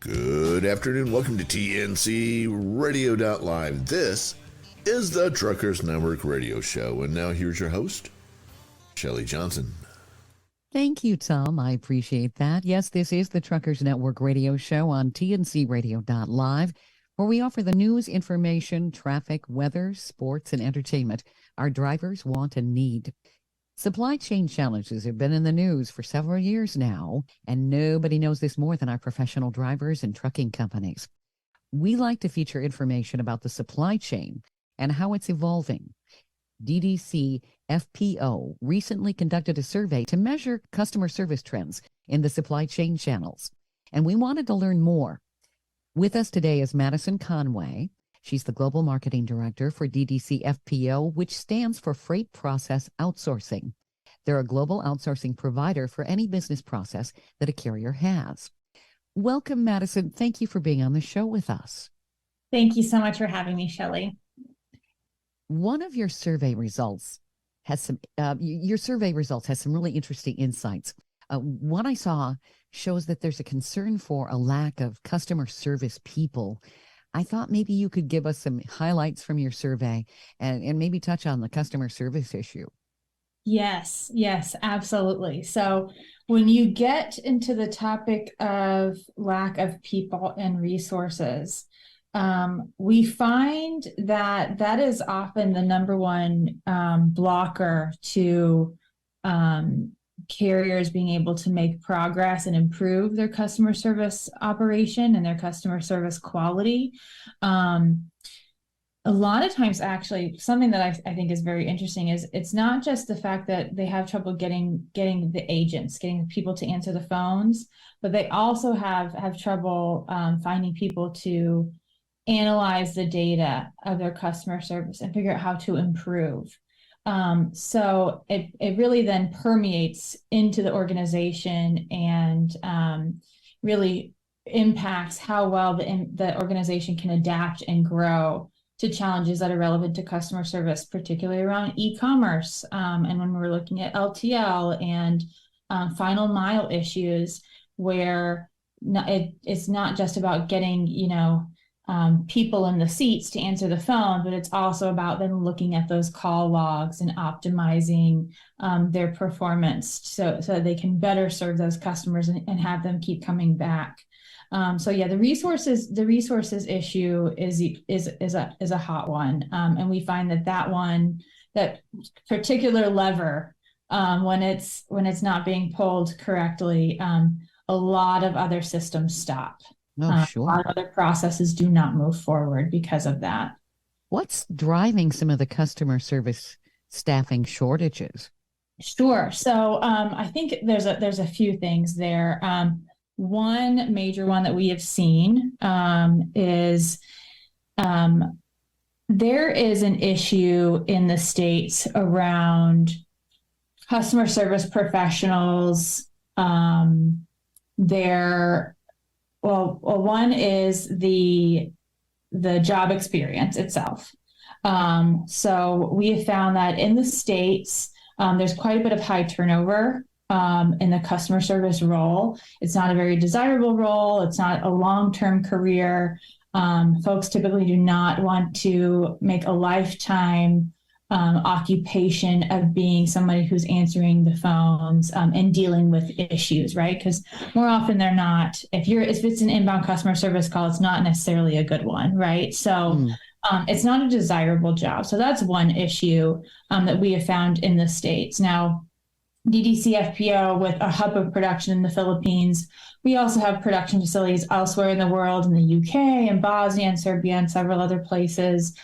Good afternoon. Welcome to TNC Radio.live. This is the Truckers Network Radio Show. And now here's your host, Shelley Johnson. Thank you, Tom. I appreciate that. Yes, this is the Truckers Network Radio Show on TNC Radio.live, where we offer the news, information, traffic, weather, sports, and entertainment our drivers want and need. Supply chain challenges have been in the news for several years now, and nobody knows this more than our professional drivers and trucking companies. We like to feature information about the supply chain and how it's evolving. DDC FPO recently conducted a survey to measure customer service trends in the supply chain channels, and we wanted to learn more. With us today is Madison Conway. She's the Global Marketing Director for DDC FPO, which stands for Freight Process Outsourcing. They're a global outsourcing provider for any business process that a carrier has. Welcome, Madison. Thank you for being on the show with us. Thank you so much for having me, Shelley. One of your survey results has some really interesting insights. What I saw shows that there's a concern for a lack of customer service people. I thought maybe you could give us some highlights from your survey and maybe touch on the customer service issue. Yes, absolutely. So when you get into the topic of lack of people and resources, we find that is often the number one blocker to carriers being able to make progress and improve their customer service operation and their customer service quality. A lot of times, actually, something that I think is very interesting is it's not just the fact that they have trouble getting the agents, getting people to answer the phones, but they also have trouble finding people to analyze the data of their customer service and figure out how to improve. So it really then permeates into the organization and really impacts how well the organization can adapt and grow to challenges that are relevant to customer service, particularly around e-commerce. And when we're looking at LTL and final mile issues, where it's not just about getting, people in the seats to answer the phone, but it's also about then looking at those call logs and optimizing their performance so that they can better serve those customers and have them keep coming back. The resources issue is a hot one, and we find that particular lever, when it's not being pulled correctly, a lot of other systems stop. Sure. A lot of other processes do not move forward because of that. What's driving some of the customer service staffing shortages? Sure. So I think there's a few things there. One major one that we have seen is there is an issue in the States around customer service professionals. One is the job experience itself. So we have found that in the States, there's quite a bit of high turnover in the customer service role. It's not a very desirable role. It's not a long-term career. Folks typically do not want to make a lifetime occupation of being somebody who's answering the phones and dealing with issues, right? Because more often than not, if it's an inbound customer service call, it's not necessarily a good one, right? So it's not a desirable job. So that's one issue that we have found in the States. Now, DDC FPO, with a hub of production in the Philippines, we also have production facilities elsewhere in the world, in the UK and Bosnia and Serbia and several other places.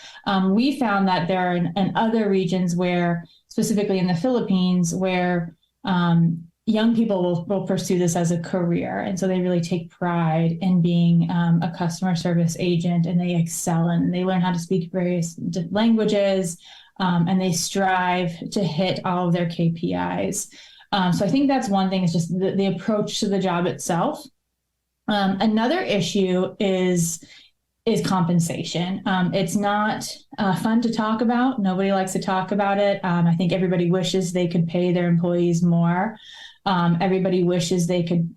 We found that there are in other regions where, specifically in the Philippines, where young people will pursue this as a career. And so they really take pride in being a customer service agent, and they excel and they learn how to speak various languages. And they strive to hit all of their KPIs. So I think that's one thing, is just the approach to the job itself. Another issue is compensation. It's not fun to talk about. Nobody likes to talk about it. I think everybody wishes they could pay their employees more. Everybody wishes they could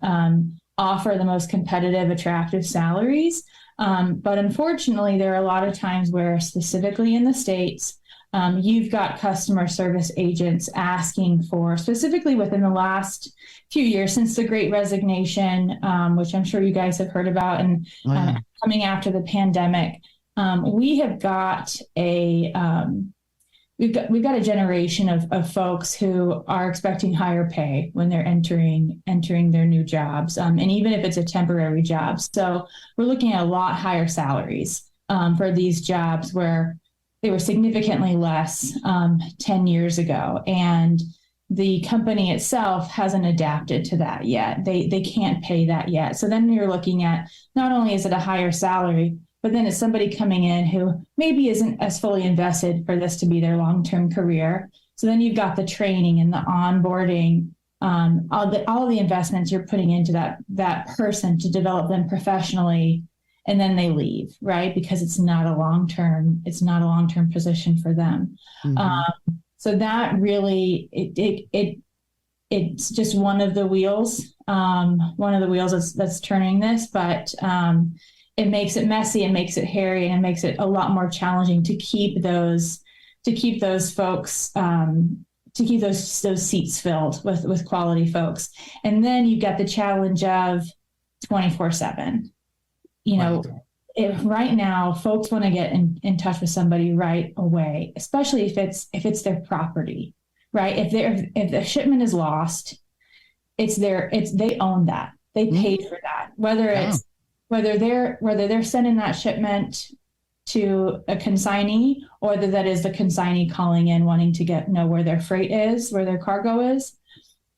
offer the most competitive, attractive salaries. But unfortunately, there are a lot of times where, specifically in the States, you've got customer service agents asking for, specifically within the last few years since the Great Resignation, which I'm sure you guys have heard about, and coming after the pandemic, we have got we've got a generation of folks who are expecting higher pay when they're entering their new jobs, and even if it's a temporary job. So we're looking at a lot higher salaries for these jobs where they were significantly less 10 years ago. And the company itself hasn't adapted to that yet. They can't pay that yet. So then you're looking at, not only is it a higher salary, but then it's somebody coming in who maybe isn't as fully invested for this to be their long-term career. So then you've got the training and the onboarding, all the investments you're putting into that person to develop them professionally, and then they leave, right? Because it's not a long-term position for them. Mm-hmm. So that really, it's just one of the wheels that's turning this, but it makes it messy and makes it hairy and makes it a lot more challenging to keep those folks, to keep those seats filled with quality folks. And then you've got the challenge of 24/7. Right now, folks want to get in touch with somebody right away, especially if it's their property, right? If the shipment is lost, they own that. They paid for that. Whether they're sending that shipment to a consignee, or whether that is the consignee calling in wanting to know where their freight is, where their cargo is,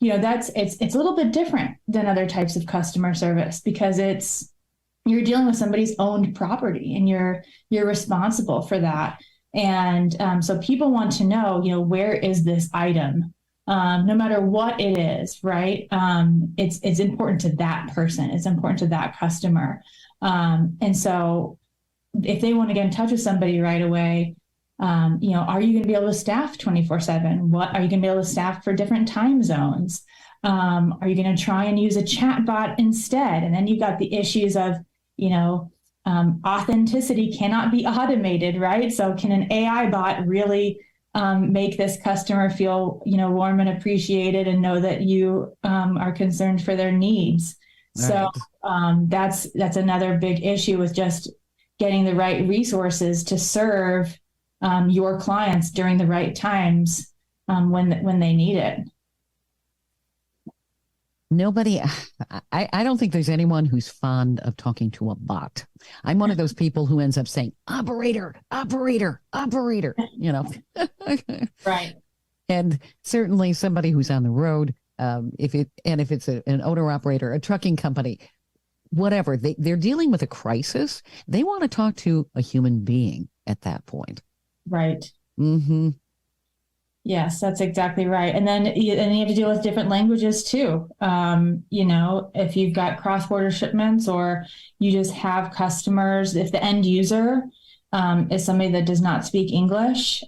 it's a little bit different than other types of customer service, because you're dealing with somebody's owned property and you're responsible for that. And so people want to know, where is this item? No matter what it is, right? It's important to that person. It's important to that customer. And so if they want to get in touch with somebody right away, are you going to be able to staff 24/7? What are you going to be able to staff for different time zones? Are you going to try and use a chat bot instead? And then you've got the issues of, authenticity cannot be automated, right? So can an AI bot really make this customer feel, warm and appreciated and know that you are concerned for their needs? Right. So that's another big issue with just getting the right resources to serve your clients during the right times when they need it. I don't think there's anyone who's fond of talking to a bot. I'm one of those people who ends up saying, operator, operator, operator, Right. And certainly somebody who's on the road, if it's an owner operator, a trucking company, whatever, they're dealing with a crisis. They want to talk to a human being at that point. Right. Mm-hmm. Yes, that's exactly right. And then you have to deal with different languages too. If you've got cross-border shipments, or you just have customers, if the end user is somebody that does not speak English,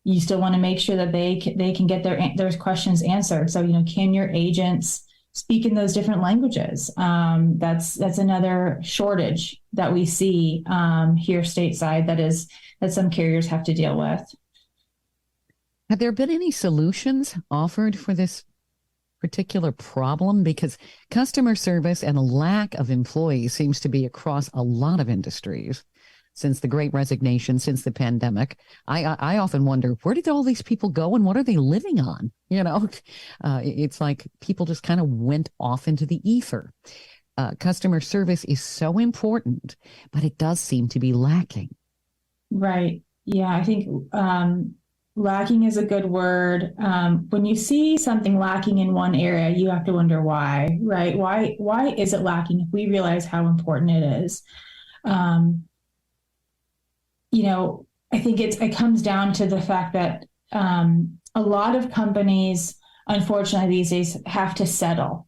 you still want to make sure that they can get their questions answered. So, can your agents speak in those different languages? That's another shortage that we see here stateside that some carriers have to deal with. Have there been any solutions offered for this particular problem? Because customer service and a lack of employees seems to be across a lot of industries since the Great Resignation, since the pandemic. I often wonder, where did all these people go and what are they living on? It's like people just kind of went off into the ether. Customer service is so important, but it does seem to be lacking. Right. Yeah, I think lacking is a good word. When you see something lacking in one area, you have to wonder why, right? Why is it lacking if we realize how important it is? I think it comes down to the fact that a lot of companies, unfortunately, these days have to settle.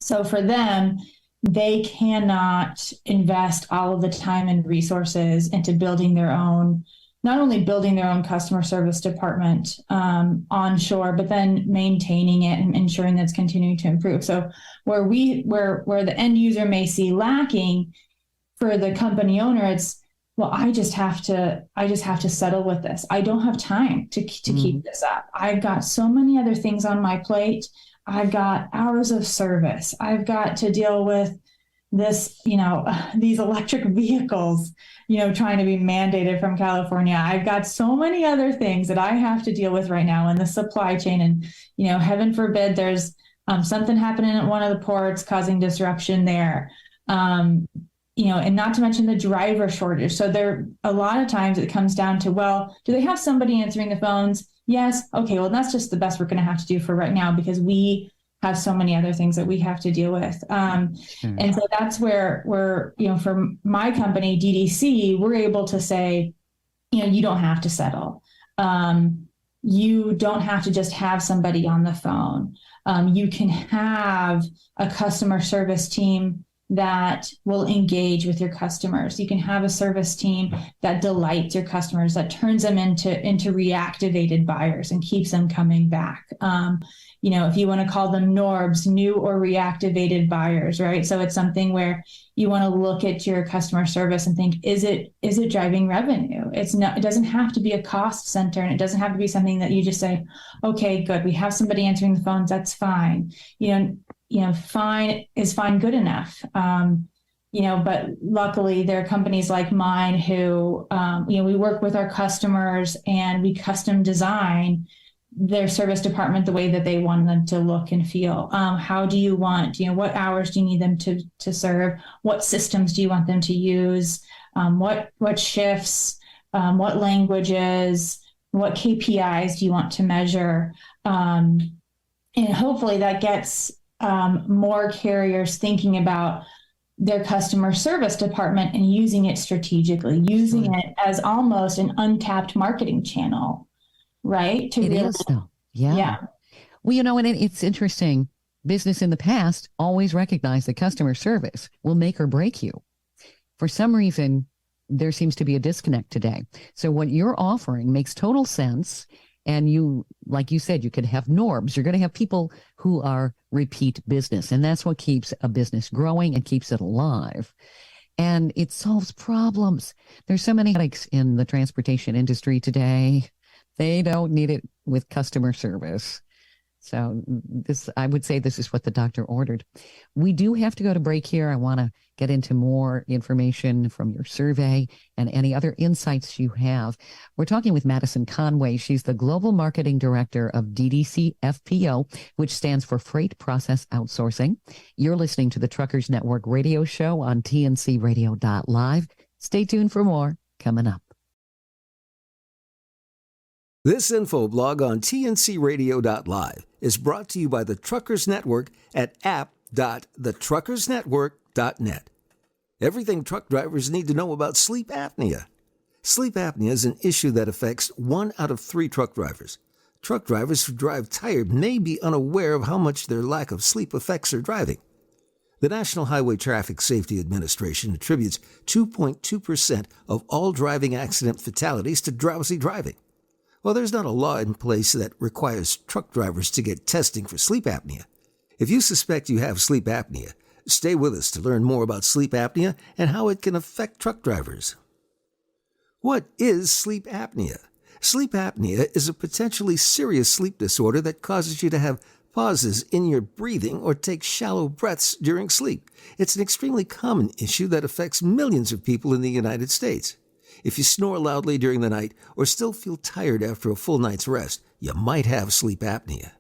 So for them, they cannot invest all of the time and resources into building their own, not only building their own customer service department onshore, but then maintaining it and ensuring that's continuing to improve. So where the end user may see lacking, for the company owner, it's, well, I just have to settle with this. I don't have time to keep this up. I've got so many other things on my plate. I've got hours of service. I've got to deal with this, these electric vehicles, trying to be mandated from California. I've got so many other things that I have to deal with right now in the supply chain. And, heaven forbid there's something happening at one of the ports causing disruption there. And not to mention the driver shortage. So a lot of times it comes down to, well, do they have somebody answering the phones? Yes. Okay. Well, that's just the best we're going to have to do for right now, because we have so many other things that we have to deal with. And so that's where for my company, DDC, we're able to say, you don't have to settle. You don't have to just have somebody on the phone. You can have a customer service team that will engage with your customers. You can have a service team that delights your customers, that turns them into reactivated buyers and keeps them coming back. If you want to call them NORBs, new or reactivated buyers, right? So it's something where you want to look at your customer service and think, is it driving revenue? It doesn't have to be a cost center, and it doesn't have to be something that you just say, okay, good, we have somebody answering the phones, that's fine. Fine is fine good enough. But luckily there are companies like mine who, we work with our customers and we custom design their service department the way that they want them to look and feel. How do you want, what hours do you need them to serve? What systems do you want them to use? What shifts, what languages, what KPIs do you want to measure? And hopefully that gets more carriers thinking about their customer service department and using it strategically, using it as almost an untapped marketing channel, right? It is though. Yeah. Well, and it's interesting. Business in the past always recognized that customer service will make or break you. For some reason, there seems to be a disconnect today. So what you're offering makes total sense. And you, like you said, you could have NORBs. You're going to have people who are repeat business. And that's what keeps a business growing and keeps it alive. And it solves problems. There's so many headaches in the transportation industry today. They don't need it with customer service. So I would say this is what the doctor ordered. We do have to go to break here. I want to get into more information from your survey and any other insights you have. We're talking with Madison Conway. She's the Global Marketing Director of DDC FPO, which stands for Freight Process Outsourcing. You're listening to the Truckers Network radio show on tncradio.live. Stay tuned for more coming up. This info blog on tncradio.live is brought to you by the Truckers Network at app.thetruckersnetwork.net. Everything truck drivers need to know about sleep apnea. Sleep apnea is an issue that affects 1 out of 3 truck drivers. Truck drivers who drive tired may be unaware of how much their lack of sleep affects their driving. The National Highway Traffic Safety Administration attributes 2.2% of all driving accident fatalities to drowsy driving. Well, there's not a law in place that requires truck drivers to get testing for sleep apnea. If you suspect you have sleep apnea, stay with us to learn more about sleep apnea and how it can affect truck drivers. What is sleep apnea? Sleep apnea is a potentially serious sleep disorder that causes you to have pauses in your breathing or take shallow breaths during sleep. It's an extremely common issue that affects millions of people in the United States. If you snore loudly during the night or still feel tired after a full night's rest, you might have sleep apnea.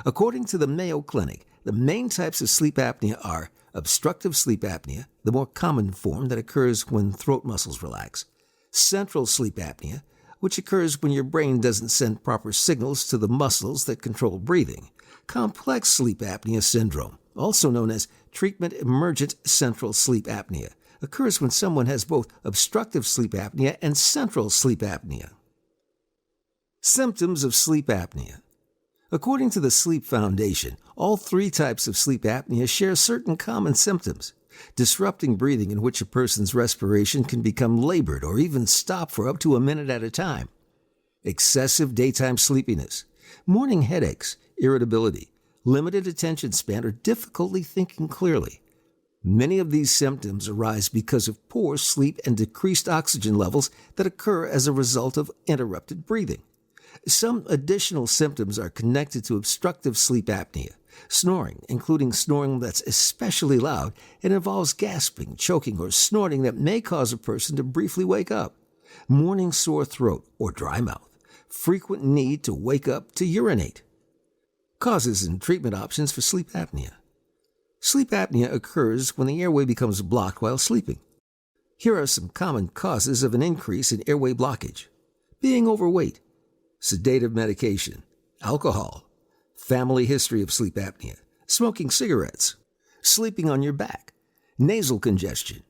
According to the Mayo Clinic, the main types of sleep apnea are obstructive sleep apnea, the more common form that occurs when throat muscles relax; central sleep apnea, which occurs when your brain doesn't send proper signals to the muscles that control breathing; complex sleep apnea syndrome, also known as treatment-emergent central sleep apnea, occurs when someone has both obstructive sleep apnea and central sleep apnea. Symptoms of sleep apnea. According to the Sleep Foundation, all 3 types of sleep apnea share certain common symptoms. disrupting breathing in which a person's respiration can become labored or even stop for up to a minute at a time. Excessive daytime sleepiness, morning headaches, irritability, limited attention span, or difficulty thinking clearly. Many of these symptoms arise because of poor sleep and decreased oxygen levels that occur as a result of interrupted breathing. Some additional symptoms are connected to obstructive sleep apnea, snoring, including snoring that's especially loud and involves gasping, choking, or snorting that may cause a person to briefly wake up, morning sore throat or dry mouth, frequent need to wake up to urinate. Causes and treatment options for sleep apnea. Sleep apnea occurs when the airway becomes blocked while sleeping. Here are some common causes of an increase in airway blockage: being overweight, sedative medication, alcohol, family history of sleep apnea, smoking cigarettes, sleeping on your back, nasal congestion.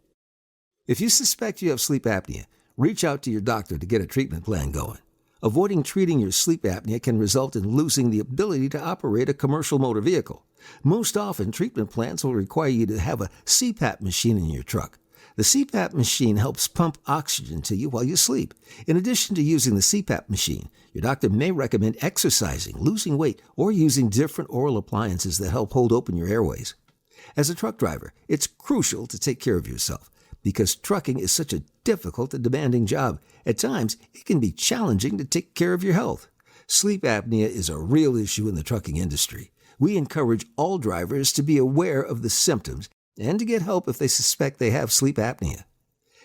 If you suspect you have sleep apnea, reach out to your doctor to get a treatment plan going. Avoiding treating your sleep apnea can result in losing the ability to operate a commercial motor vehicle. Most often, treatment plans will require you to have a CPAP machine in your truck. The CPAP machine helps pump oxygen to you while you sleep. In addition to using the CPAP machine, your doctor may recommend exercising, losing weight, or using different oral appliances that help hold open your airways. As a truck driver, it's crucial to take care of yourself because trucking is such a difficult and demanding job. At times, it can be challenging to take care of your health. Sleep apnea is a real issue in the trucking industry. We encourage all drivers to be aware of the symptoms and to get help if they suspect they have sleep apnea.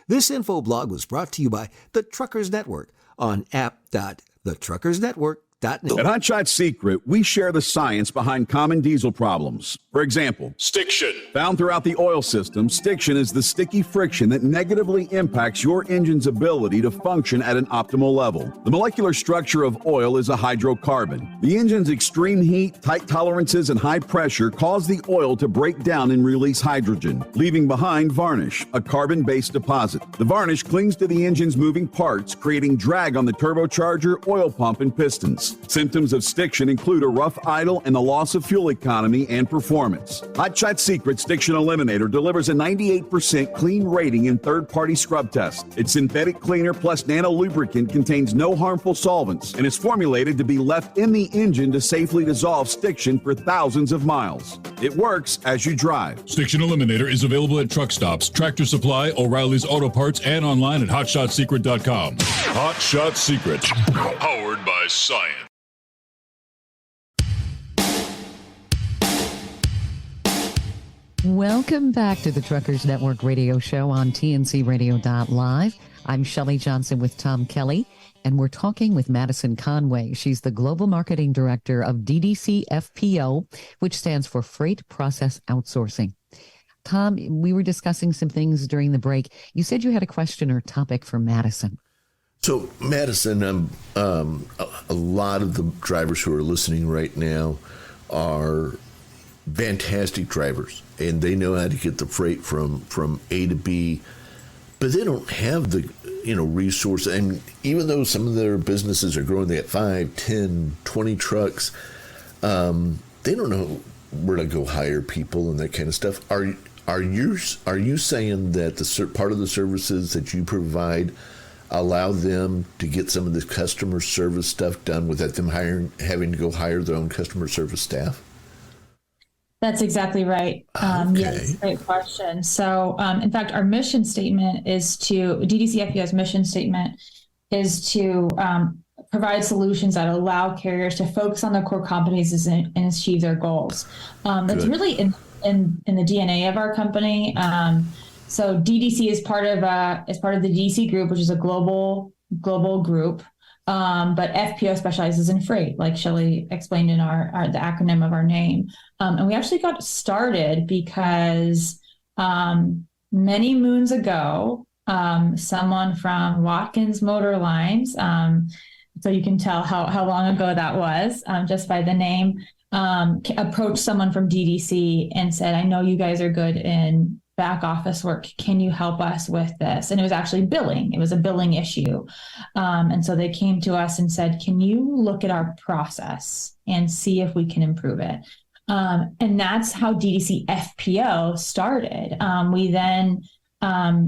This info blog was brought to you by the Truckers Network on app.thetruckersnetwork.net. At Hot Shot Secret, we share the science behind common diesel problems. For example, stiction. Found throughout the oil system, stiction is the sticky friction that negatively impacts your engine's ability to function at an optimal level. The molecular structure of oil is a hydrocarbon. The engine's extreme heat, tight tolerances, and high pressure cause the oil to break down and release hydrogen, leaving behind varnish, a carbon-based deposit. The varnish clings to the engine's moving parts, creating drag on the turbocharger, oil pump, and pistons. Symptoms of stiction include a rough idle and the loss of fuel economy and performance. Hot Shot Secret Stiction Eliminator delivers a 98% clean rating in third-party scrub tests. Its synthetic cleaner plus nano lubricant contains no harmful solvents and is formulated to be left in the engine to safely dissolve stiction for thousands of miles. It works as you drive. Stiction Eliminator is available at truck stops, Tractor Supply, O'Reilly's Auto Parts, and online at hotshotsecret.com. Hot Shot Secret, powered by science. Welcome back to the Truckers Network radio show on TNCRadio.live. I'm Shelley Johnson with Tom Kelly, and we're talking with Madison Conway. She's the Global Marketing Director of DDC FPO, which stands for Freight Process Outsourcing. Tom, we were discussing some things during the break. You said you had a question or topic for Madison. So, Madison, a lot of the drivers who are listening right now are fantastic drivers, and they know how to get the freight from A to B, but they don't have the resource. And even though some of their businesses are growing, they got 5, 10, 20 trucks, they don't know where to go hire people and that kind of stuff. Are you saying that the part of the services that you provide allow them to get some of the customer service stuff done without them having to go hire their own customer service staff? That's exactly right. Okay. Yes, great question. So, in fact, our mission statement is DDC FPO's mission statement is to provide solutions that allow carriers to focus on their core competencies and achieve their goals. That's really in the DNA of our company. So DDC is part of the DDC group, which is a global group. But FPO specializes in freight, like Shelley explained in the acronym of our name. And we actually got started because many moons ago, someone from Watkins Motor Lines, so you can tell how long ago that was just by the name, approached someone from DDC and said, I know you guys are good in back office work. Can you help us with this? And it was actually billing. It was a billing issue. And so they came to us and said, can you look at our process and see if we can improve it? And that's how DDC FPO started. We then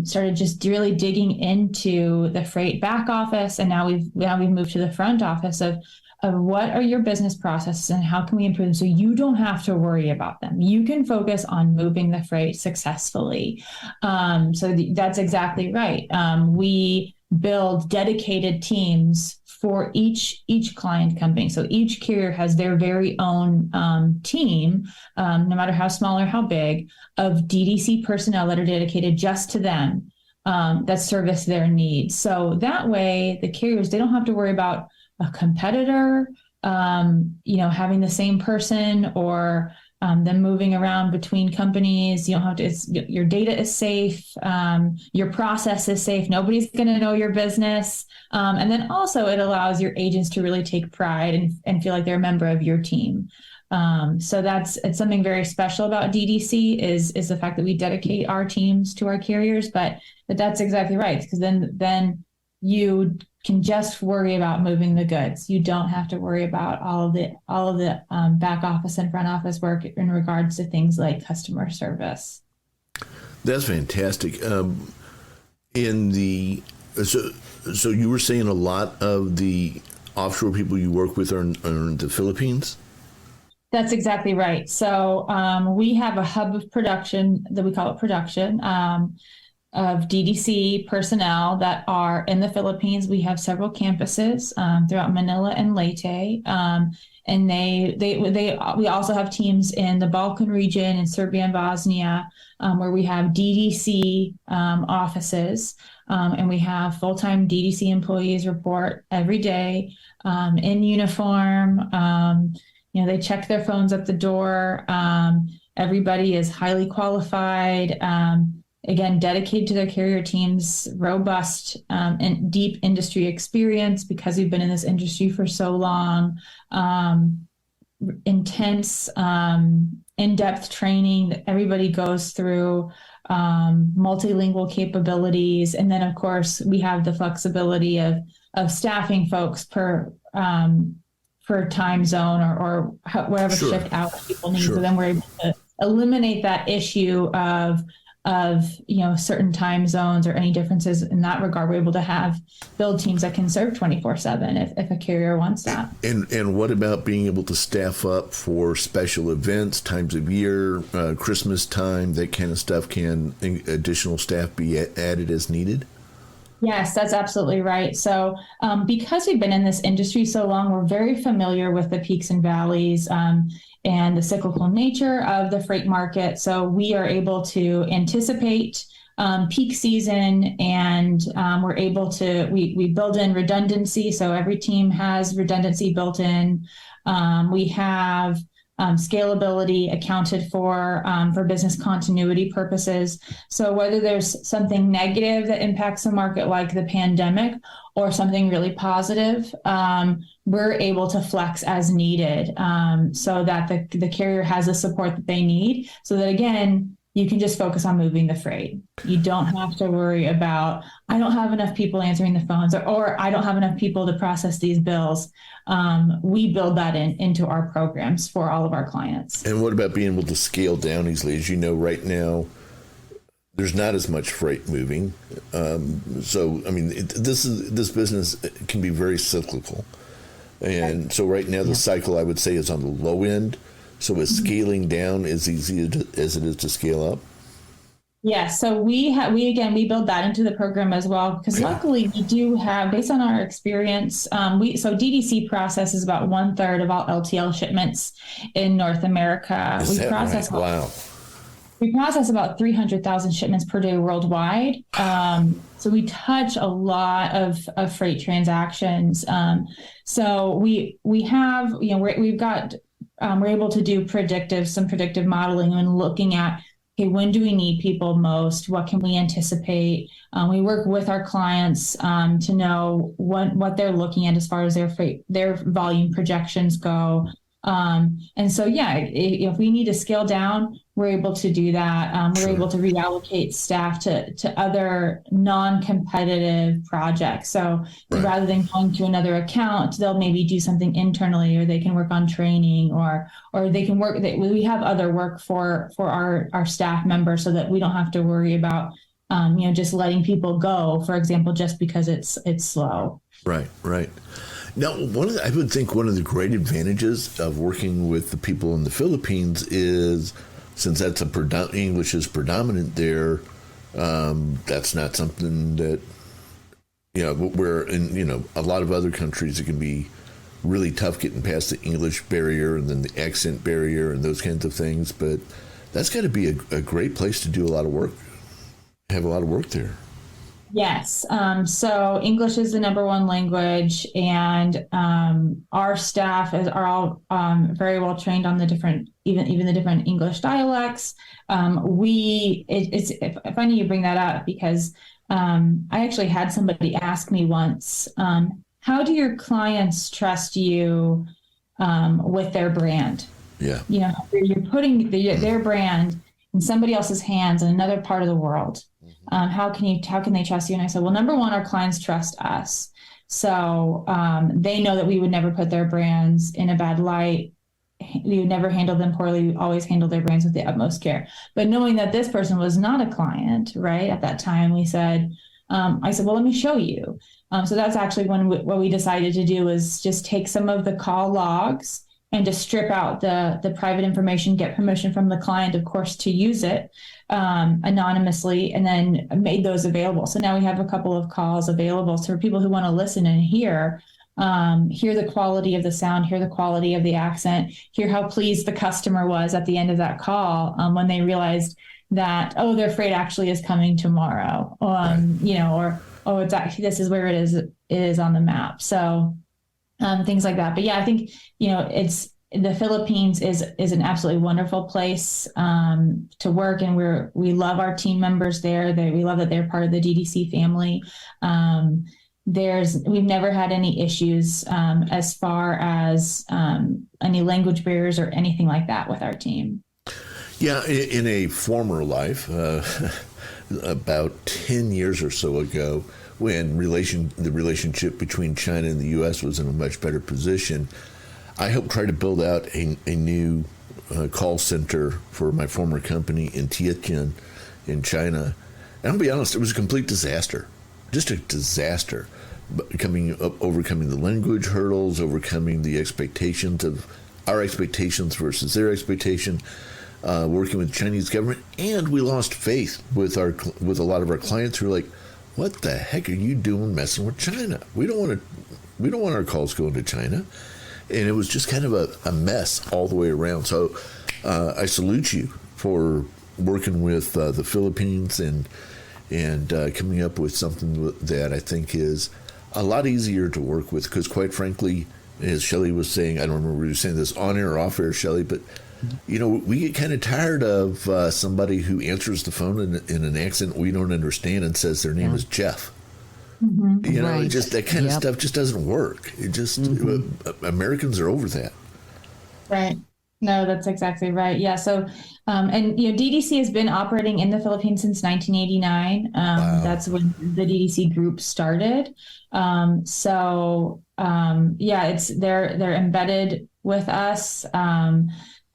started just really digging into the freight back office, and now we've moved to the front office of what are your business processes and how can we improve them so you don't have to worry about them. You can focus on moving the freight successfully. That's exactly right. We build dedicated teams for each client company. So each carrier has their very own team, no matter how small or how big, of DDC personnel that are dedicated just to them, that service their needs. So that way, the carriers, they don't have to worry about a competitor, having the same person or them moving around between companies. You don't have to, your data is safe. Your process is safe. Nobody's going to know your business. And then also it allows your agents to really take pride and feel like they're a member of your team. So it's something very special about DDC is the fact that we dedicate our teams to our carriers, but that's exactly right. Because then you can just worry about moving the goods. You don't have to worry about all of the back office and front office work in regards to things like customer service. That's fantastic. So you were saying a lot of the offshore people you work with are in the Philippines? That's exactly right. So we have a hub of production that we call it production. Of DDC personnel that are in the Philippines. We have several campuses throughout Manila and Leyte, and we also have teams in the Balkan region in Serbia and Bosnia, where we have DDC offices, and we have full-time DDC employees report every day in uniform. They check their phones at the door. Everybody is highly qualified. Again, dedicated to their carrier teams, robust and deep industry experience because we've been in this industry for so long, intense, in-depth training that everybody goes through, multilingual capabilities. And then, of course, we have the flexibility of staffing folks per time zone or whatever shift out people need. Sure. So then we're able to eliminate that issue of certain time zones or any differences in that regard. We're able to build teams that can serve 24/7 if a carrier wants that. And what about being able to staff up for special events, times of year, Christmas time, that kind of stuff? Can additional staff be added as needed? Yes, that's absolutely right. So because we've been in this industry so long, we're very familiar with the peaks and valleys and the cyclical nature of the freight market. So we are able to anticipate peak season, and we're able to, we build in redundancy. So every team has redundancy built in. We have scalability accounted for business continuity purposes. So whether there's something negative that impacts the market like the pandemic or something really positive, we're able to flex as needed so that the carrier has the support that they need so that, again, you can just focus on moving the freight. You don't have to worry about, I don't have enough people answering the phones or I don't have enough people to process these bills. We build that into our programs for all of our clients. And what about being able to scale down easily? As you know, right now, there's not as much freight moving. This business can be very cyclical. And so right now the cycle, I would say, is on the low end. So is scaling down as easy as it is to scale up? Yes. So we build that into the program as well, because luckily we do have, based on our experience, so DDC processes about 1/3 of all LTL shipments in North America. Is that right? Wow. We process about 300,000 shipments per day worldwide. So we touch a lot of freight transactions. So we have, we're able to do some predictive modeling and looking at, okay, when do we need people most? What can we anticipate? We work with our clients to know what they're looking at as far as their volume projections go. And so, yeah, if we need to scale down, we're able to do that. We're able to reallocate staff to other non-competitive projects. So rather than going to another account, they'll maybe do something internally, or they can work on training, or they can work. We have other work for our staff members, so that we don't have to worry about just letting people go, for example, just because it's slow. Right. Now, I would think one of the great advantages of working with the people in the Philippines is, since that's English is predominant there, that's not something that, where in, a lot of other countries it can be really tough getting past the English barrier and then the accent barrier and those kinds of things. But that's got to be a great place to do a lot of work, have a lot of work there. Yes. So English is the number one language, and our staff are all very well trained on the different, even the different English dialects. It's funny you bring that up, because I actually had somebody ask me once, how do your clients trust you with their brand? Yeah. You're putting their brand in somebody else's hands in another part of the world. How can they trust you? And I said, well, number one, our clients trust us. So they know that we would never put their brands in a bad light. We would never handle them poorly. We always handle their brands with the utmost care. But knowing that this person was not a client, right, at that time, I said, well, let me show you. So that's actually what we decided to do, was just take some of the call logs and to strip out the private information, get permission from the client, of course, to use it anonymously, and then made those available. So now we have a couple of calls available for people who want to listen and hear the quality of the sound, hear the quality of the accent, hear how pleased the customer was at the end of that call when they realized that, their freight actually is coming tomorrow, or it's actually, this is where it is on the map. So things like that. But yeah, I think, the Philippines is an absolutely wonderful place to work, and we love our team members there. We love that they're part of the DDC family. We've never had any issues as far as any language barriers or anything like that with our team. Yeah, in a former life, about 10 years or so ago, when the relationship between China and the U.S. was in a much better position, I helped try to build out a new call center for my former company in Tianjin in China. And I'll be honest, it was a complete disaster, just a disaster. Overcoming the language hurdles, overcoming the expectations of our expectations versus their expectation, working with the Chinese government, and we lost faith with a lot of our clients who were like, "What the heck are you doing messing with China? We don't want our calls going to China." And it was just kind of a mess all the way around. So I salute you for working with the Philippines and coming up with something that I think is a lot easier to work with, because quite frankly, as Shelley was saying, I don't remember you saying this on air or off air, Shelley, but we get kind of tired of somebody who answers the phone in an accent we don't understand and says their name is Jeff. Mm-hmm. Right. Just that kind of stuff just doesn't work. It just Americans are over that. Right. No, that's exactly right. Yeah. So, DDC has been operating in the Philippines since 1989. Wow. That's when the DDC group started. They're embedded with us.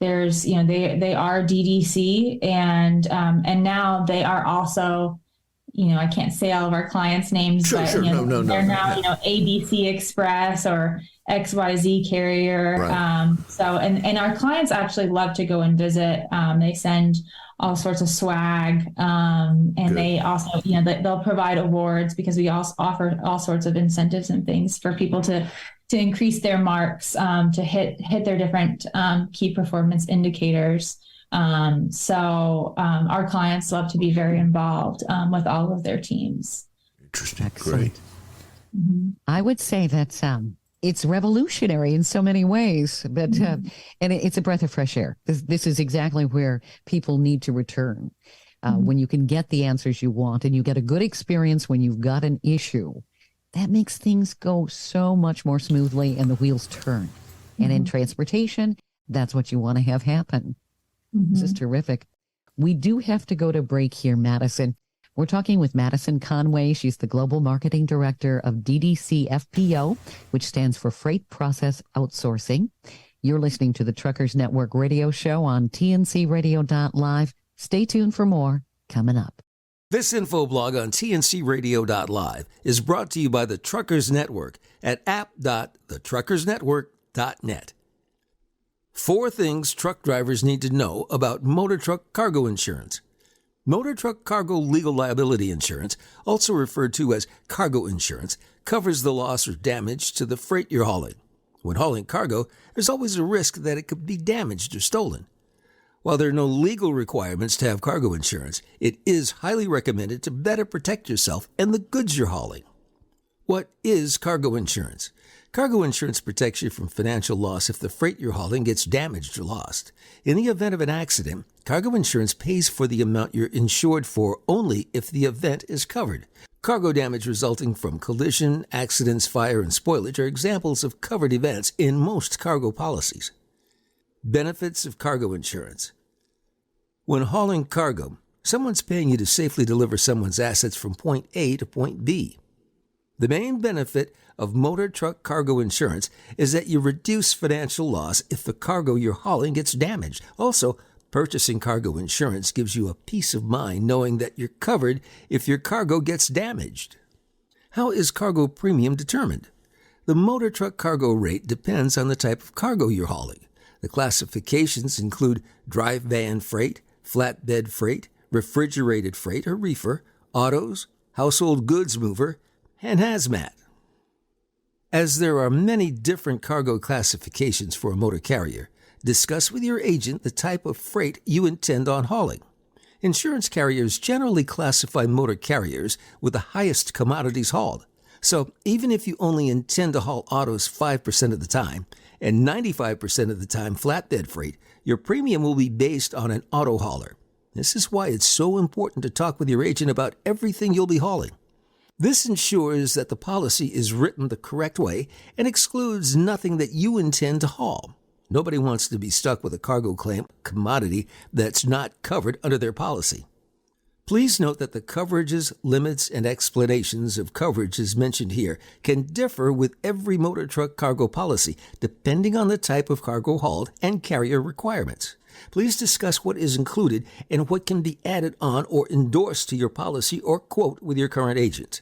There's, they are DDC, and now they are also, I can't say all of our clients' names, but they're now, ABC Express or XYZ Carrier. Right. And our clients actually love to go and visit. They send all sorts of swag, and Good. They also, they'll provide awards, because we also offer all sorts of incentives and things for people to increase their marks, to hit their different key performance indicators. Our clients love to be very involved with all of their teams. Interesting. Excellent. Great. Mm-hmm. I would say that it's revolutionary in so many ways, but and it's a breath of fresh air. This is exactly where people need to return. When you can get the answers you want, and you get a good experience when you've got an issue, that makes things go so much more smoothly and the wheels turn. And in transportation, that's what you want to have happen. This is terrific. We do have to go to break here, Madison. We're talking with Madison Conway. She's the Global Marketing Director of DDC FPO, which stands for Freight Process Outsourcing. You're listening to the Truckers Network radio show on tncradio.live. Stay tuned for more coming up. This info blog on tncradio.live is brought to you by the Truckers Network at app.thetruckersnetwork.net. 4 things truck drivers need to know about motor truck cargo insurance. Motor truck cargo legal liability insurance, also referred to as cargo insurance, covers the loss or damage to the freight you're hauling. When hauling cargo, there's always a risk that it could be damaged or stolen. While there are no legal requirements to have cargo insurance, it is highly recommended to better protect yourself and the goods you're hauling. What is cargo insurance? Cargo insurance protects you from financial loss if the freight you're hauling gets damaged or lost. In the event of an accident, cargo insurance pays for the amount you're insured for only if the event is covered. Cargo damage resulting from collision, accidents, fire, and spoilage are examples of covered events in most cargo policies. Benefits of cargo insurance. When hauling cargo, someone's paying you to safely deliver someone's assets from point A to point B. The main benefit of motor truck cargo insurance is that you reduce financial loss if the cargo you're hauling gets damaged. Also, purchasing cargo insurance gives you a peace of mind knowing that you're covered if your cargo gets damaged. How is cargo premium determined? The motor truck cargo rate depends on the type of cargo you're hauling. The classifications include dry van freight, flatbed freight, refrigerated freight or reefer, autos, household goods mover, and hazmat. As there are many different cargo classifications for a motor carrier, discuss with your agent the type of freight you intend on hauling. Insurance carriers generally classify motor carriers with the highest commodities hauled. So even if you only intend to haul autos 5% of the time and 95% of the time flatbed freight, your premium will be based on an auto hauler. This is why it's so important to talk with your agent about everything you'll be hauling. This ensures that the policy is written the correct way and excludes nothing that you intend to haul. Nobody wants to be stuck with a cargo claim commodity that's not covered under their policy. Please note that the coverages, limits, and explanations of coverages mentioned here can differ with every motor truck cargo policy, depending on the type of cargo hauled and carrier requirements. Please discuss what is included and what can be added on or endorsed to your policy or quote with your current agent.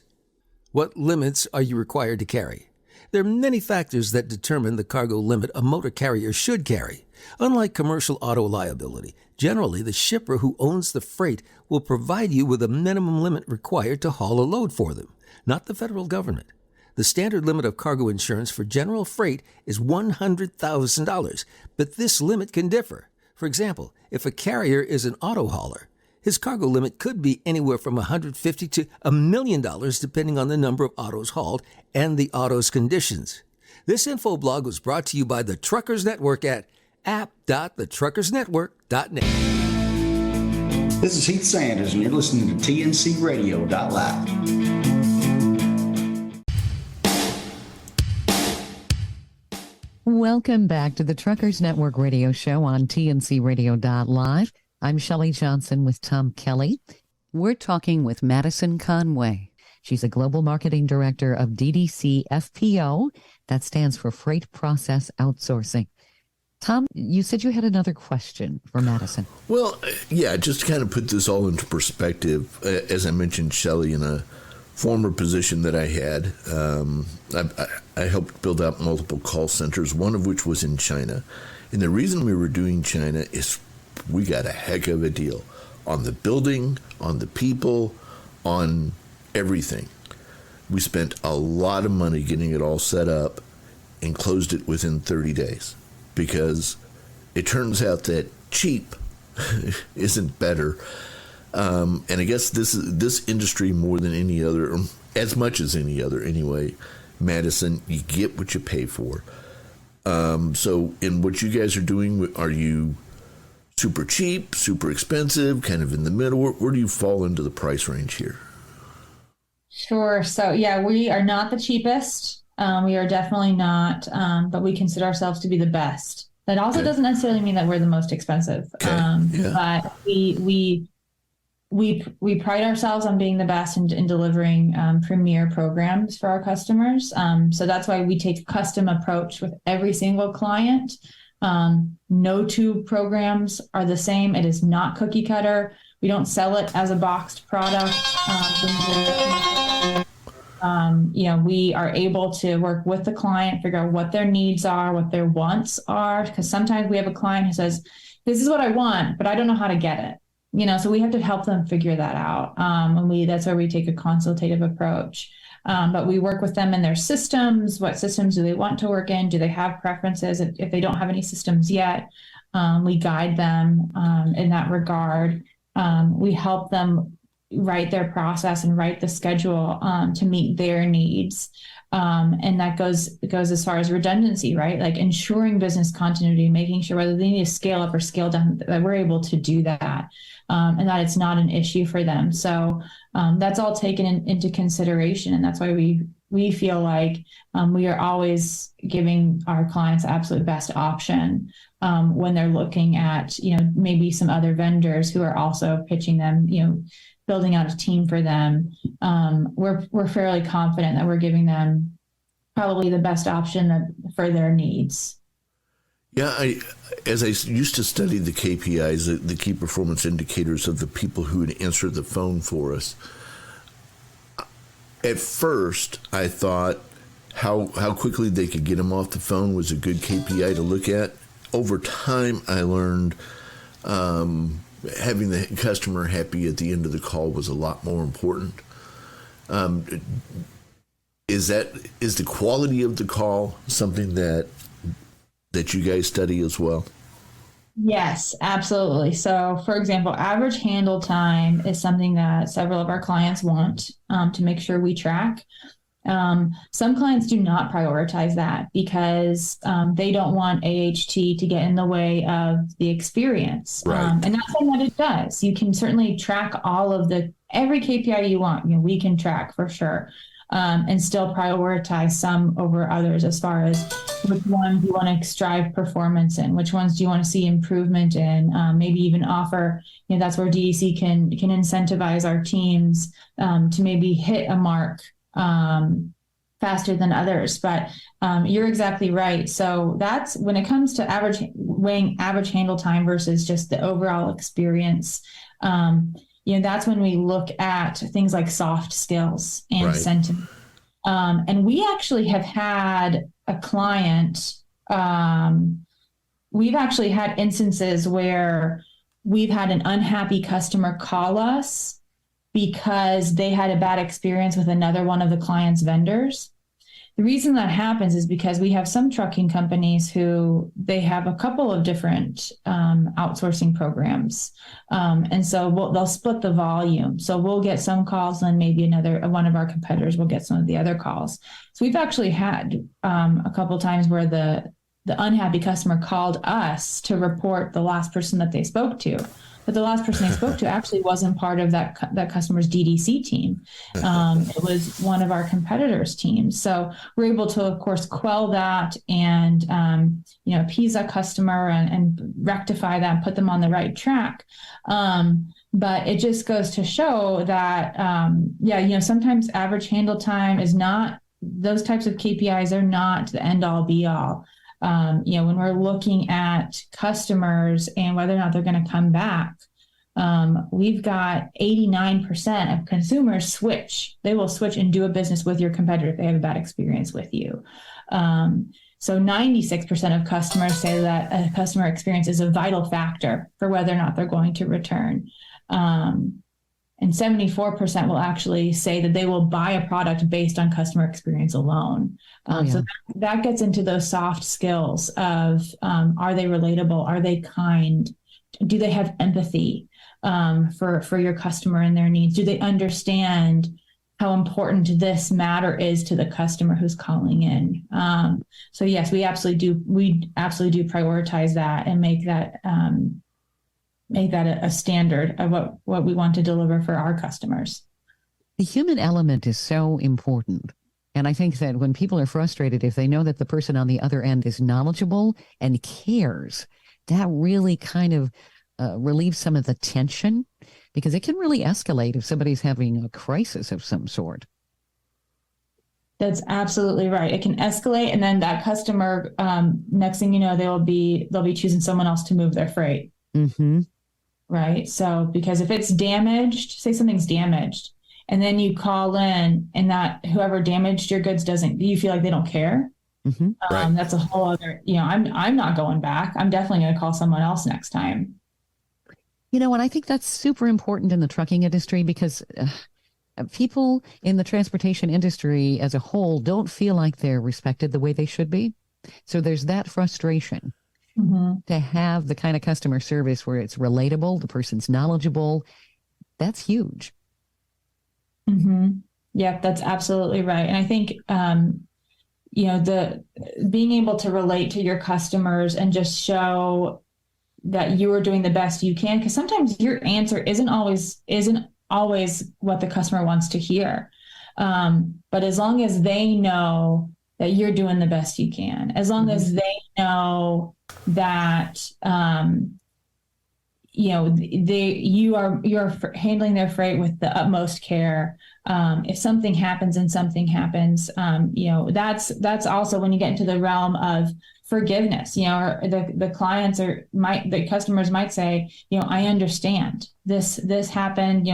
What limits are you required to carry? There are many factors that determine the cargo limit a motor carrier should carry. Unlike commercial auto liability, generally the shipper who owns the freight will provide you with a minimum limit required to haul a load for them, not the federal government. The standard limit of cargo insurance for general freight is $100,000, but this limit can differ. For example, if a carrier is an auto hauler, his cargo limit could be anywhere from $150,000 to $1 million depending on the number of autos hauled and the auto's conditions. This info blog was brought to you by the Truckers Network at app.thetruckersnetwork.net. This is Heath Sanders, and you're listening to TNCradio.live. Welcome back to the Truckers Network radio show on tncradio.live. I'm Shelley Johnson with Tom Kelly. We're talking with Madison Conway. She's a global marketing director of DDC FPO. That stands for Freight Process Outsourcing. Tom, you said you had another question for Madison. Well, yeah, just to kind of put this all into perspective, as I mentioned, Shelley, in a former position that I had, I helped build out multiple call centers, one of which was in China. And the reason we were doing China is we got a heck of a deal on the building, on the people, on everything. We spent a lot of money getting it all set up and closed it within 30 days because it turns out that cheap isn't better. And I guess this industry more than any other, or as much as any other anyway, Madison, you get what you pay for. So in what you guys are doing, are you super cheap, super expensive, kind of in the middle? Where do you fall into the price range here? Sure. So yeah, we are not the cheapest. We are definitely not, but we consider ourselves to be the best. That also Okay. doesn't necessarily mean that we're the most expensive. Okay. Yeah. But we pride ourselves on being the best in delivering premier programs for our customers. So that's why we take a custom approach with every single client. No two programs are the same. It is not cookie cutter. We don't sell it as a boxed product. We are able to work with the client, figure out what their needs are, what their wants are, because sometimes we have a client who says, this is what I want, but I don't know how to get it. So we have to help them figure that out. That's where we take a consultative approach. But we work with them in their systems. What systems do they want to work in? Do they have preferences? If they don't have any systems yet, we guide them in that regard. We help them write their process and write the schedule to meet their needs. And that goes as far as redundancy, right? Like ensuring business continuity, making sure whether they need to scale up or scale down, that we're able to do that, and that it's not an issue for them. So that's all taken into consideration. And that's why we feel like we are always giving our clients the absolute best option when they're looking at, maybe some other vendors who are also pitching them, building out a team for them. We're fairly confident that we're giving them probably the best option for their needs. Yeah, as I used to study the KPIs, the key performance indicators of the people who would answer the phone for us, at first I thought how quickly they could get them off the phone was a good KPI to look at. Over time, I learned having the customer happy at the end of the call was a lot more important. Is the quality of the call something that you guys study as well? Yes, absolutely. So, for example, average handle time is something that several of our clients want to make sure we track. Some clients do not prioritize that because they don't want AHT to get in the way of the experience. Right. And not saying that it does. You can certainly track every KPI you want. We can track for sure. And still prioritize some over others as far as which ones you want to strive performance in, which ones do you want to see improvement in, maybe even offer, that's where DEC can incentivize our teams to maybe hit a mark faster than others. But you're exactly right. So that's when it comes to weighing average handle time versus just the overall experience. That's when we look at things like soft skills and sentiment. And we actually have had a client, we've actually had instances where we've had an unhappy customer call us because they had a bad experience with another one of the client's vendors. The reason that happens is because we have some trucking companies who they have a couple of different outsourcing programs. And so they'll split the volume. So we'll get some calls and maybe one of our competitors will get some of the other calls. So we've actually had a couple of times where the unhappy customer called us to report the last person that they spoke to. But the last person they spoke to actually wasn't part of that customer's DDC team. It was one of our competitors' teams. So we're able to, of course, quell that and appease that customer and rectify that and put them on the right track. But it just goes to show that, sometimes average handle time is not, those types of KPIs are not the end all be all. When we're looking at customers and whether or not they're going to come back, we've got 89% of consumers switch. They will switch and do a business with your competitor if they have a bad experience with you. So 96% of customers say that a customer experience is a vital factor for whether or not they're going to return. And 74% will actually say that they will buy a product based on customer experience alone. So that gets into those soft skills of, are they relatable? Are they kind? Do they have empathy for your customer and their needs? Do they understand how important this matter is to the customer who's calling in? So yes, we absolutely do prioritize that and make that a standard of what we want to deliver for our customers. The human element is so important. And I think that when people are frustrated, if they know that the person on the other end is knowledgeable and cares, that really kind of relieves some of the tension, because it can really escalate if somebody's having a crisis of some sort. That's absolutely right. It can escalate, and then that customer, next thing you know, they'll be choosing someone else to move their freight. Mm-hmm. Right. So because if it's damaged, say something's damaged, and then you call in, and that whoever damaged your goods you feel like they don't care. Mm-hmm. Right. That's a whole other. I'm not going back. I'm definitely going to call someone else next time. And I think that's super important in the trucking industry, because people in the transportation industry as a whole don't feel like they're respected the way they should be. So there's that frustration to have the kind of customer service where it's relatable, the person's knowledgeable. That's huge. Yeah, that's absolutely right. And I think, the being able to relate to your customers and just show that you are doing the best you can, because sometimes your answer isn't always what the customer wants to hear. But as long as they know that you're doing the best you can, as long as they know that, you're handling their freight with the utmost care. If something happens, that's also when you get into the realm of forgiveness. The customers might say, I understand this happened,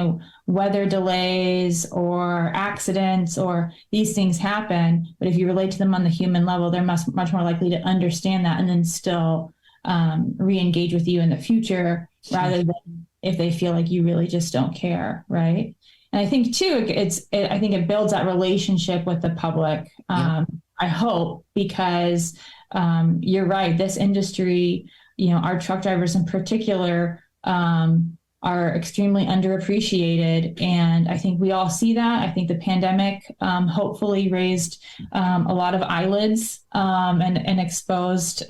weather delays or accidents or these things happen. But if you relate to them on the human level, they're much more likely to understand that and then still re-engage with you in the future, rather than if they feel like you really just don't care. Right. And I think too, I think it builds that relationship with the public. I hope, because you're right. This industry, our truck drivers in particular, are extremely underappreciated. And I think we all see that. I think the pandemic hopefully raised a lot of eyelids and exposed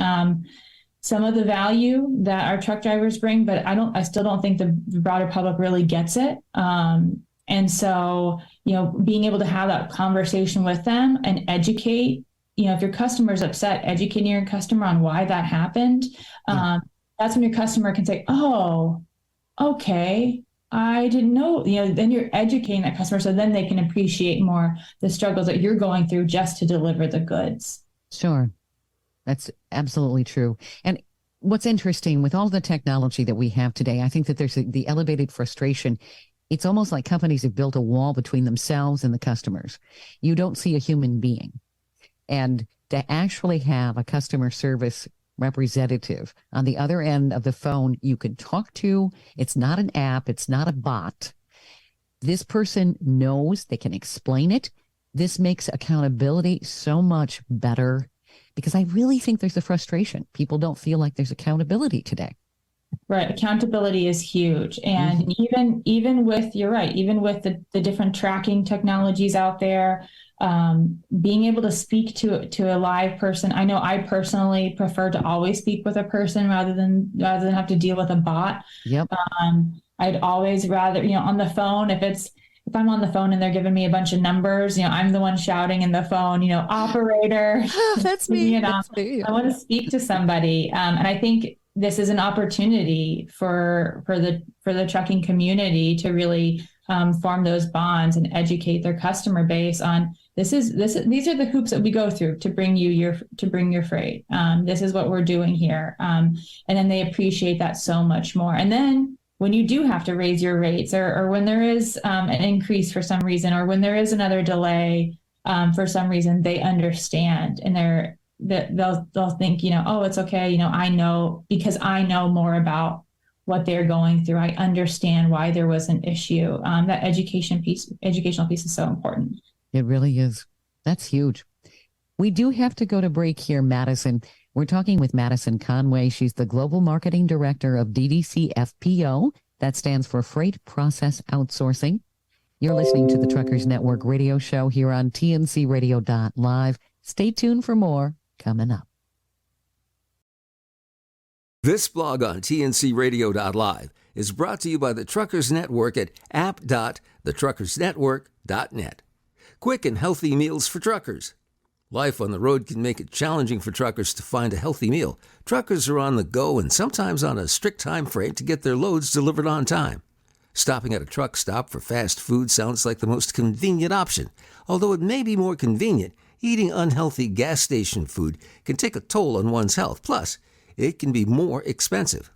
some of the value that our truck drivers bring, but I still don't think the broader public really gets it. And so, being able to have that conversation with them and educate, if your customer's upset, educating your customer on why that happened. That's when your customer can say, oh, okay, I didn't know, then you're educating that customer, so then they can appreciate more the struggles that you're going through just to deliver the goods. Sure. That's absolutely true. And what's interesting with all the technology that we have today, I think that there's the elevated frustration. It's almost like companies have built a wall between themselves and the customers. You don't see a human being. And to actually have a customer service representative on the other end of the phone you can talk to, it's not an app, it's not a bot. This person knows, they can explain it. This makes accountability so much better, because I really think there's a frustration. People don't feel like there's accountability today. Right. Accountability is huge. And even with, you're right, even with the different tracking technologies out there, being able to speak to a live person. I know I personally prefer to always speak with a person rather than have to deal with a bot. Yep. I'd always rather, on the phone, if I'm on the phone and they're giving me a bunch of numbers, I'm the one shouting in the phone, operator. That's me. That's me. I want to speak to somebody. And I think this is an opportunity for the trucking community to really form those bonds and educate their customer base on these are the hoops that we go through to bring your freight. This is what we're doing here. And then they appreciate that so much more. And then when you do have to raise your rates, or when there is an increase for some reason, or when there is another delay for some reason, they understand, and they'll think, oh, it's okay. I know, because I know more about what they're going through. I understand why there was an issue. That educational piece is so important. It really is. That's huge. We do have to go to break here, Madison. We're talking with Madison Conway. She's the Global Marketing Director of DDC FPO. That stands for Freight Process Outsourcing. You're listening to the Truckers Network radio show here on TNCRadio.live. Stay tuned for more coming up. This blog on TNCRadio.live is brought to you by the Truckers Network at app.thetruckersnetwork.net. Quick and healthy meals for truckers. Life on the road can make it challenging for truckers to find a healthy meal. Truckers are on the go and sometimes on a strict time frame to get their loads delivered on time. Stopping at a truck stop for fast food sounds like the most convenient option. Although it may be more convenient, eating unhealthy gas station food can take a toll on one's health. Plus, it can be more expensive.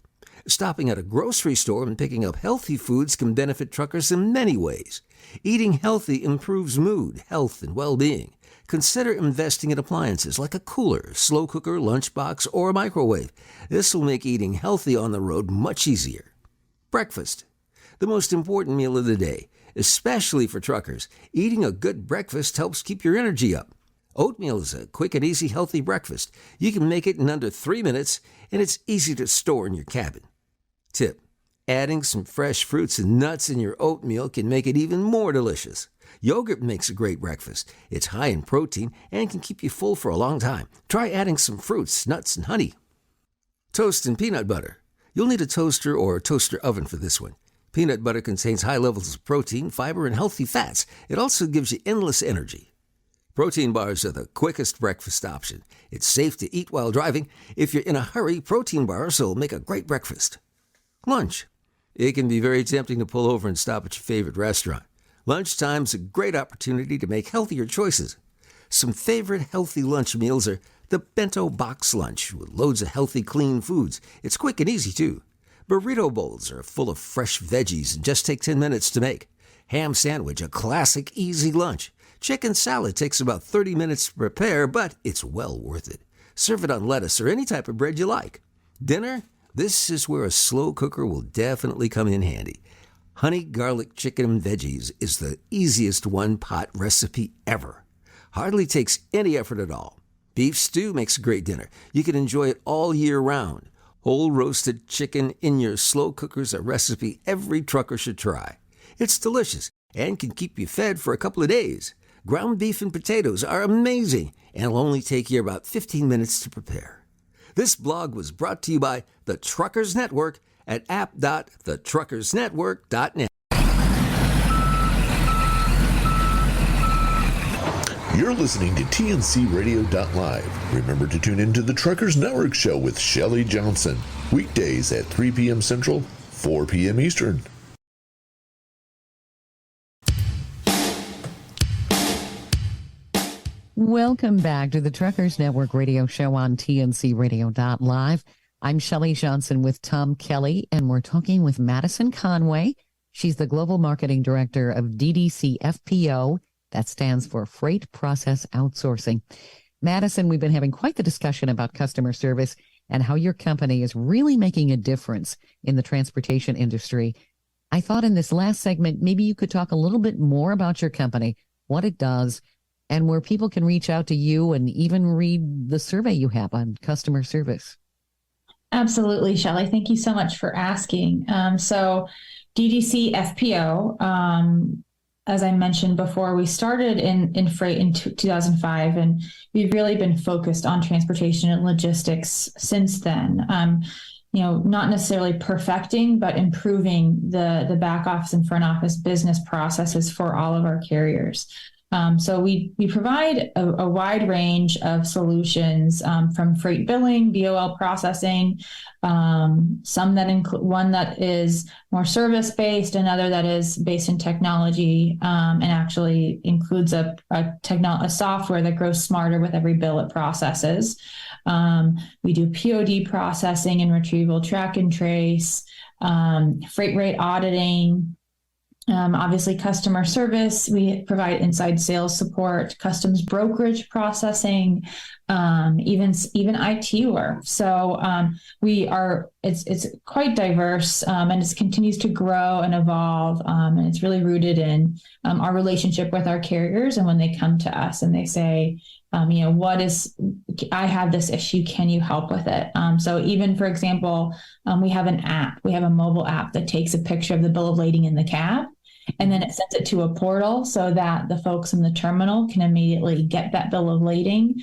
Stopping at a grocery store and picking up healthy foods can benefit truckers in many ways. Eating healthy improves mood, health, and well-being. Consider investing in appliances like a cooler, slow cooker, lunchbox, or a microwave. This will make eating healthy on the road much easier. Breakfast. The most important meal of the day, especially for truckers. Eating a good breakfast helps keep your energy up. Oatmeal is a quick and easy healthy breakfast. You can make it in under 3 minutes, and it's easy to store in your cabin. Tip: adding some fresh fruits and nuts in your oatmeal can make it even more delicious. Yogurt makes a great breakfast. It's high in protein and can keep you full for a long time. Try adding some fruits, nuts, and honey. Toast and peanut butter. You'll need a toaster or a toaster oven for this one. Peanut butter contains high levels of protein, fiber, and healthy fats. It also gives you endless energy. Protein bars are the quickest breakfast option. It's safe to eat while driving. If you're in a hurry, protein bars will make a great breakfast. Lunch. It can be very tempting to pull over and stop at your favorite restaurant. Lunchtime's a great opportunity to make healthier choices. Some favorite healthy lunch meals are the bento box lunch with loads of healthy, clean foods. It's quick and easy, too. Burrito bowls are full of fresh veggies and just take 10 minutes to make. Ham sandwich, a classic, easy lunch. Chicken salad takes about 30 minutes to prepare, but it's well worth it. Serve it on lettuce or any type of bread you like. Dinner? This is where a slow cooker will definitely come in handy. Honey garlic chicken and veggies is the easiest one-pot recipe ever. Hardly takes any effort at all. Beef stew makes a great dinner. You can enjoy it all year round. Whole roasted chicken in your slow cooker is a recipe every trucker should try. It's delicious and can keep you fed for a couple of days. Ground beef and potatoes are amazing and will only take you about 15 minutes to prepare. This blog was brought to you by the Truckers Network at app.thetruckersnetwork.net. You're listening to TNCRadio.live. Remember to tune into the Truckers Network show with Shelley Johnson. Weekdays at 3 p.m. Central, 4 p.m. Eastern. Welcome back to the Truckers Network radio show on TNCRadio.live. I'm Shelley Johnson with Tom Kelly, and we're talking with Madison Conway. She's the Global Marketing Director of DDC FPO. That stands for Freight Process Outsourcing. Madison, we've been having quite the discussion about customer service and how your company is really making a difference in the transportation industry. I thought in this last segment, maybe you could talk a little bit more about your company, what it does, and where people can reach out to you and even read the survey you have on customer service. Absolutely, Shelley. Thank you so much for asking. So DDC FPO, as I mentioned before, we started in freight in 2005, and we've really been focused on transportation and logistics since then. Not necessarily perfecting, but improving the back office and front office business processes for all of our carriers. So we provide a wide range of solutions from freight billing, BOL processing, some that include one that is more service-based, another that is based in technology, and actually includes a software that grows smarter with every bill it processes. We do POD processing and retrieval, track and trace, freight rate auditing. Obviously, customer service. We provide inside sales support, customs brokerage processing, even IT work. So it's quite diverse, and it continues to grow and evolve. And it's really rooted in our relationship with our carriers. And when they come to us and they say, I have this issue, can you help with it? So even, for example, we have an app. We have a mobile app that takes a picture of the bill of lading in the cab, and then it sends it to a portal so that the folks in the terminal can immediately get that bill of lading,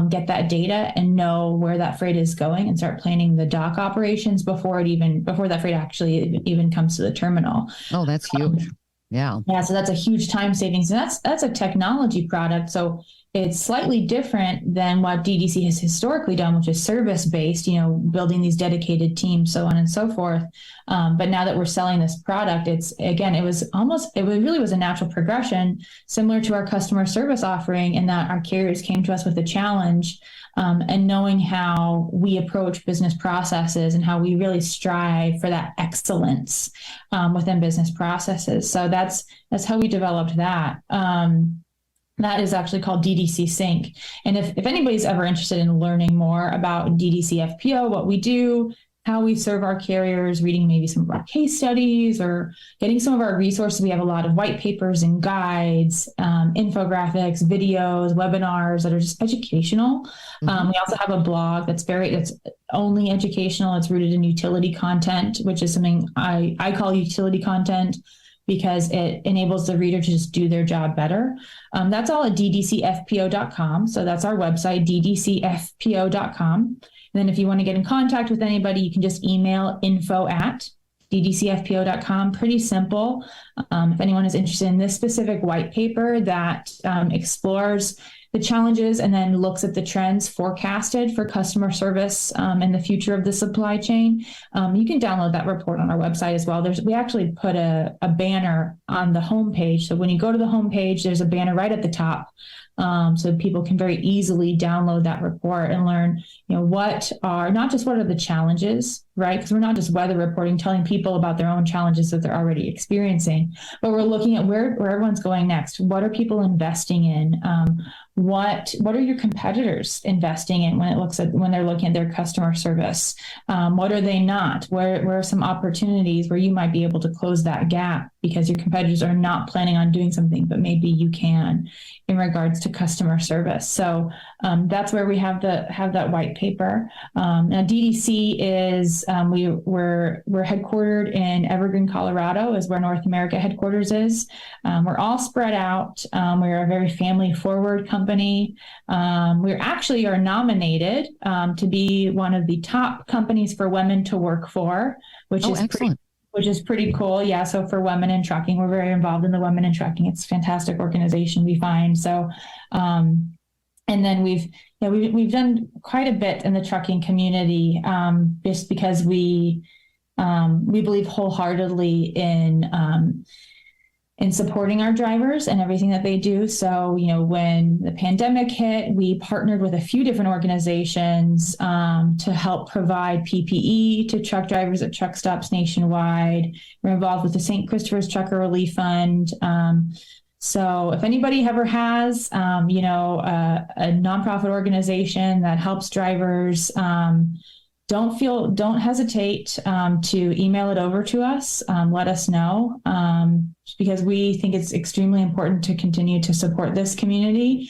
get that data, and know where that freight is going and start planning the dock operations before that freight actually even comes to the terminal. Oh, that's huge. Yeah. Yeah, so that's a huge time savings, and that's a technology product. So it's slightly different than what DDC has historically done, which is service based. Building these dedicated teams, so on and so forth. But now that we're selling this product, it really was a natural progression, similar to our customer service offering, in that our carriers came to us with a challenge. And knowing how we approach business processes and how we really strive for that excellence within business processes. So that's how we developed that. That is actually called DDC Sync. And if anybody's ever interested in learning more about DDC FPO, what we do, how we serve our carriers, reading maybe some of our case studies or getting some of our resources. We have a lot of white papers and guides, infographics, videos, webinars that are just educational. We also have a blog that's only educational. It's rooted in utility content, which is something I call utility content, because it enables the reader to just do their job better. That's all at ddcfpo.com. So that's our website, ddcfpo.com. And then if you want to get in contact with anybody, you can just email info@ddcfpo.com. Pretty simple. If anyone is interested in this specific white paper that explores the challenges and then looks at the trends forecasted for customer service in the future of the supply chain, you can download that report on our website as well. We actually put a banner on the homepage. So when you go to the homepage, there's a banner right at the top. So people can very easily download that report and learn, what are the challenges, right? Because we're not just weather reporting, telling people about their own challenges that they're already experiencing, but we're looking at where everyone's going next. What are people investing in? What are your competitors investing in when they're looking at their customer service? What are they not? Where are some opportunities where you might be able to close that gap because your competitors are not planning on doing something, but maybe you can in regards to customer service. So that's where we have that white paper. Now DDC is we're headquartered in Evergreen, Colorado, is where North America headquarters is. We're all spread out. We're a very family forward company. We actually are nominated to be one of the top companies for women to work for, which is excellent. Which is pretty cool. Yeah. So for Women in Trucking, we're very involved in the Women in Trucking. It's a fantastic organization, we find. So, and then we've done quite a bit in the trucking community, just because we believe wholeheartedly in supporting our drivers and everything that they do. So, when the pandemic hit, we partnered with a few different organizations to help provide PPE to truck drivers at truck stops nationwide. We're involved with the St. Christopher's Trucker Relief Fund. So if anybody ever has, a nonprofit organization that helps drivers, don't hesitate to email it over to us. Let us know, because we think it's extremely important to continue to support this community.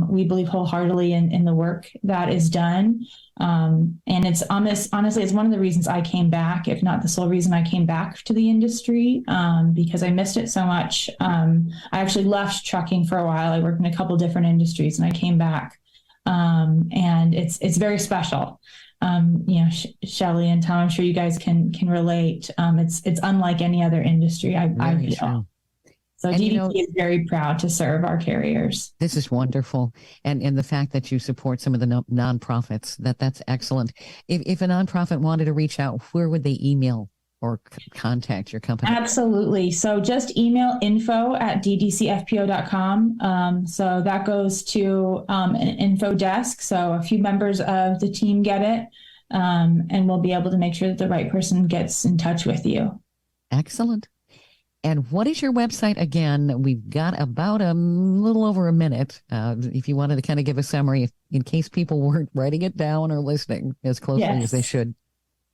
We believe wholeheartedly in the work that is done. And it's honestly, it's one of the reasons I came back, if not the sole reason I came back to the industry, because I missed it so much. I actually left trucking for a while. I worked in a couple different industries and I came back. And it's very special. Shelley and Tom, I'm sure you guys can relate. It's unlike any other industry, I feel. So DDC is very proud to serve our carriers. This is wonderful. And the fact that you support some of the nonprofits, that's excellent. If a nonprofit wanted to reach out, where would they email or contact your company? Absolutely. So just email info@ddcfpo.com. So that goes to an info desk. So a few members of the team get it, and we'll be able to make sure that the right person gets in touch with you. Excellent. And what is your website again? We've got about a little over a minute. If you wanted to kind of give a summary, in case people weren't writing it down or listening as closely as they should.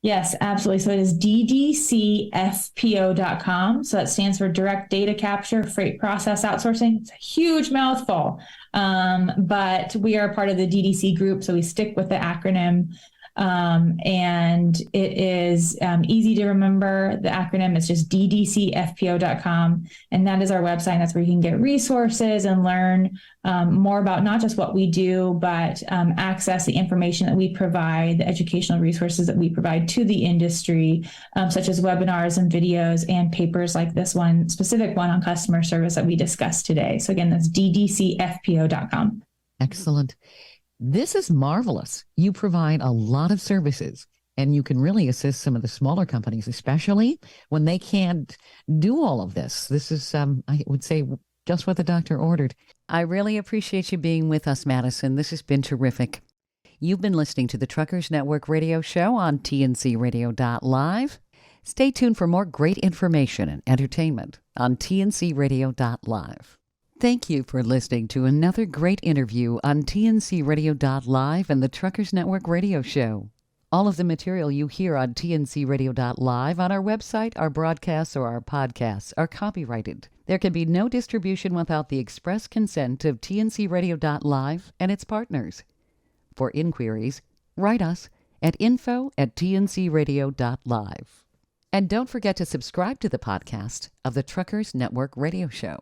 Yes, absolutely. So it is ddcfpo.com. So that stands for Direct Data Capture Freight Process Outsourcing. It's a huge mouthful, but we are part of the DDC group, so we stick with the acronym. And it is easy to remember. The acronym is just ddcfpo.com. And that is our website. That's where you can get resources and learn more about not just what we do, but access the information that we provide, the educational resources that we provide to the industry, such as webinars and videos and papers like this one, specific one on customer service that we discussed today. So again, that's ddcfpo.com. Excellent. This is marvelous. You provide a lot of services, and you can really assist some of the smaller companies, especially when they can't do all of this. This is, I would say, just what the doctor ordered. I really appreciate you being with us, Madison. This has been terrific. You've been listening to the Truckers Network radio show on tncradio.live. Stay tuned for more great information and entertainment on tncradio.live. Thank you for listening to another great interview on tncradio.live and the Truckers Network radio show. All of the material you hear on tncradio.live on our website, our broadcasts, or our podcasts are copyrighted. There can be no distribution without the express consent of tncradio.live and its partners. For inquiries, write us at info@tncradio.live. And don't forget to subscribe to the podcast of the Truckers Network radio show.